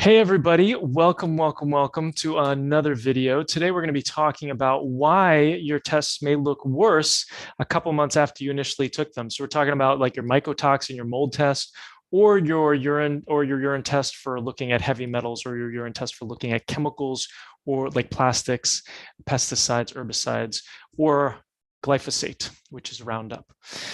Hey everybody, welcome to another video. Today we're going to be talking about why your tests may look worse a couple months after you initially took them. So we're talking about like your mycotoxin, your mold test, or your urine test for looking at heavy metals, or your urine test for looking at chemicals or like plastics, pesticides, herbicides, or glyphosate, which is Roundup.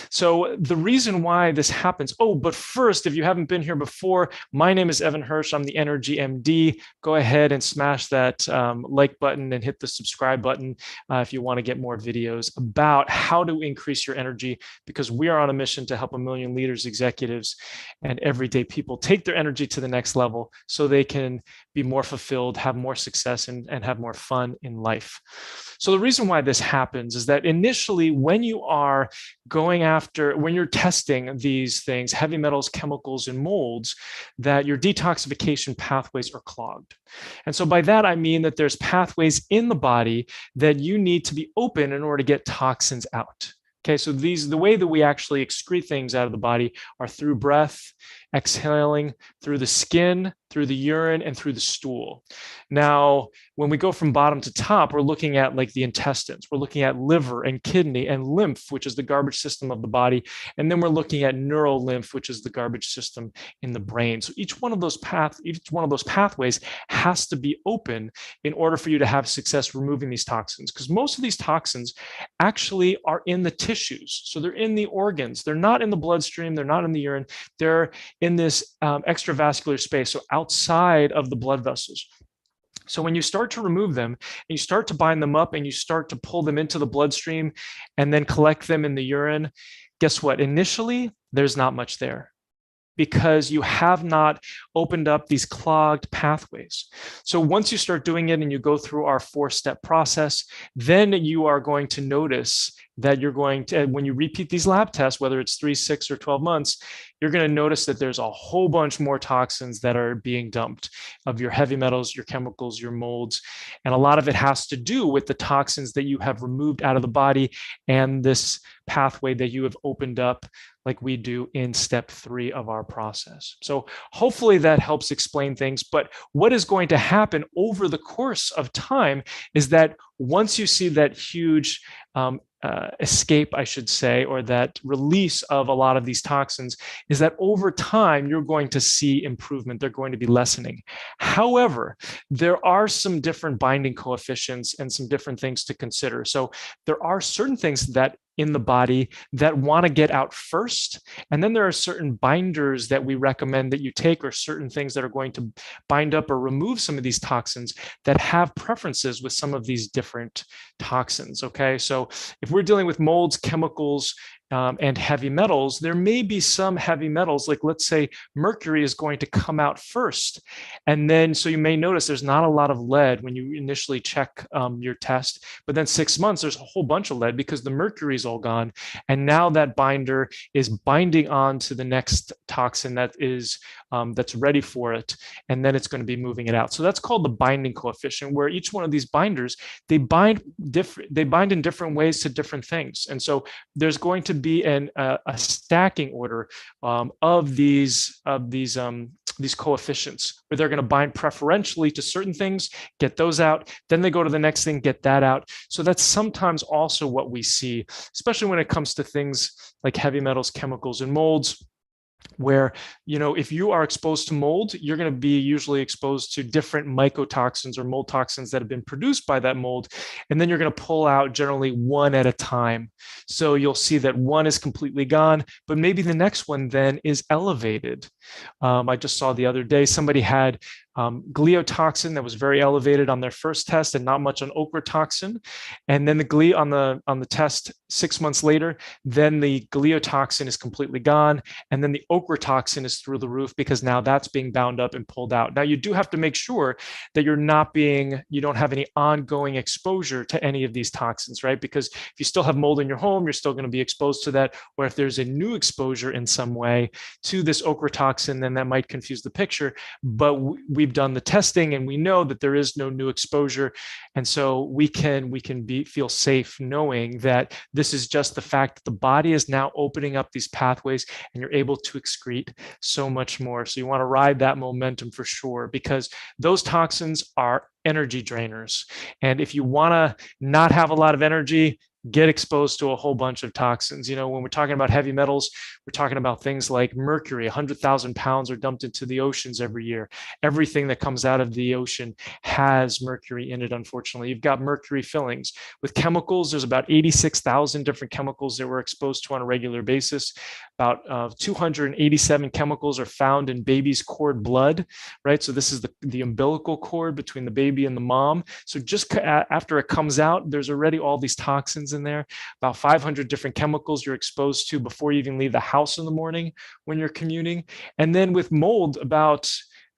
So the reason why this happens, but first, if you haven't been here before, my name is Evan Hirsch. I'm the Energy MD. Go ahead and smash that like button and hit the subscribe button if you want to get more videos about how to increase your energy, because we are on a mission to help 1 million leaders, executives, and everyday people take their energy to the next level so they can be more fulfilled, have more success, and have more fun in life. So the reason why this happens is that initially, when you're testing these things, heavy metals, chemicals, and molds, that your detoxification pathways are clogged. And so by that, I mean that there's pathways in the body that you need to be open in order to get toxins out. Okay, so the way that we actually excrete things out of the body are through breath, exhaling, through the skin, through the urine, and through the stool. Now, when we go from bottom to top, we're looking at like the intestines. We're looking at liver and kidney and lymph, which is the garbage system of the body. And then we're looking at neural lymph, which is the garbage system in the brain. So each one of those pathways has to be open in order for you to have success removing these toxins, because most of these toxins actually are in the tissues. So they're in the organs. They're not in the bloodstream. They're not in the urine. They're in this extravascular space, so outside of the blood vessels. So when you start to remove them and you start to bind them up and you start to pull them into the bloodstream and then collect them in the urine, guess what? Initially, there's not much there, because you have not opened up these clogged pathways. So once you start doing it and you go through our 4-step process, then you are going to notice that you're going to, when you repeat these lab tests, whether it's 3, 6, or 12 months, you're going to notice that there's a whole bunch more toxins that are being dumped of your heavy metals, your chemicals, your molds. And a lot of it has to do with the toxins that you have removed out of the body and this pathway that you have opened up, like we do in step 3 of our process. So hopefully that helps explain things. But what is going to happen over the course of time is that once you see that huge escape, I should say, or that release of a lot of these toxins, is that over time, you're going to see improvement. They're going to be lessening. However, there are some different binding coefficients and some different things to consider. So there are certain things that in the body that want to get out first. And then there are certain binders that we recommend that you take, or certain things that are going to bind up or remove some of these toxins that have preferences with some of these different toxins. Okay, so if we're dealing with molds, chemicals, and heavy metals, there may be some heavy metals, like let's say mercury is going to come out first. And then, so you may notice there's not a lot of lead when you initially check your test, but then 6 months, there's a whole bunch of lead because the mercury is all gone. And now that binder is binding on to the next toxin that is that's ready for it. And then it's going to be moving it out. So that's called the binding coefficient, where each one of these binders, they bind in different ways to different things. And so there's going to be a stacking order of these coefficients, where they're going to bind preferentially to certain things, get those out, then they go to the next thing, get that out. So that's sometimes also what we see, especially when it comes to things like heavy metals, chemicals, and molds, where, if you are exposed to mold, you're going to be usually exposed to different mycotoxins or mold toxins that have been produced by that mold. And then you're going to pull out generally one at a time. So you'll see that one is completely gone, but maybe the next one then is elevated. I just saw the other day, somebody had gliotoxin that was very elevated on their first test and not much on ochratoxin. And then on the test 6 months later, then the gliotoxin is completely gone. And then the ochratoxin is through the roof, because now that's being bound up and pulled out. Now you do have to make sure that you don't have any ongoing exposure to any of these toxins, right? Because if you still have mold in your home, you're still going to be exposed to that. Or if there's a new exposure in some way to this ochratoxin, then that might confuse the picture. But we we've done the testing and we know that there is no new exposure. And so we can feel safe knowing that this is just the fact that the body is now opening up these pathways and you're able to excrete so much more. So you want to ride that momentum for sure, because those toxins are energy drainers. And if you want to not have a lot of energy, get exposed to a whole bunch of toxins. When we're talking about heavy metals, we're talking about things like mercury. 100,000 pounds are dumped into the oceans every year. Everything that comes out of the ocean has mercury in it, unfortunately. You've got mercury fillings. With chemicals, there's about 86,000 different chemicals that we're exposed to on a regular basis. About 287 chemicals are found in baby's cord blood, right? So this is the umbilical cord between the baby and the mom. So just after it comes out, there's already all these toxins in there. About 500 different chemicals you're exposed to before you even leave the house in the morning when you're commuting. And then with mold, about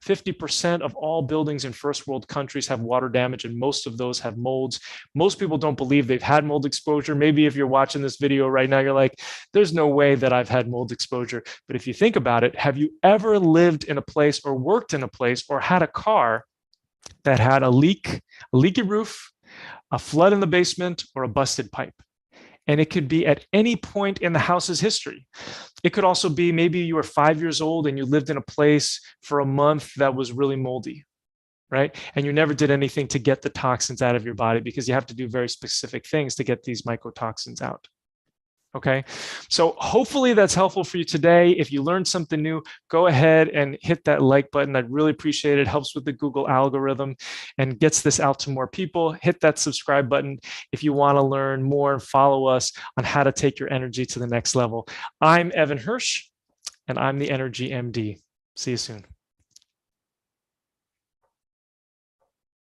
50% of all buildings in first world countries have water damage, and most of those have molds. Most people don't believe they've had mold exposure. Maybe if you're watching this video right now, you're like, there's no way that I've had mold exposure. But if you think about it, have you ever lived in a place or worked in a place or had a car that had a leak, a leaky roof, a flood in the basement, or a busted pipe? And it could be at any point in the house's history. It could also be maybe you were 5 years old and you lived in a place for a month that was really moldy, right? And you never did anything to get the toxins out of your body, because you have to do very specific things to get these mycotoxins out. Okay, so hopefully that's helpful for you today. If you learned something new, go ahead and hit that like button. I'd really appreciate it. It helps with the Google algorithm and gets this out to more people. Hit that subscribe button if you want to learn more and follow us on how to take your energy to the next level. I'm Evan Hirsch, and I'm the Energy MD. See you soon.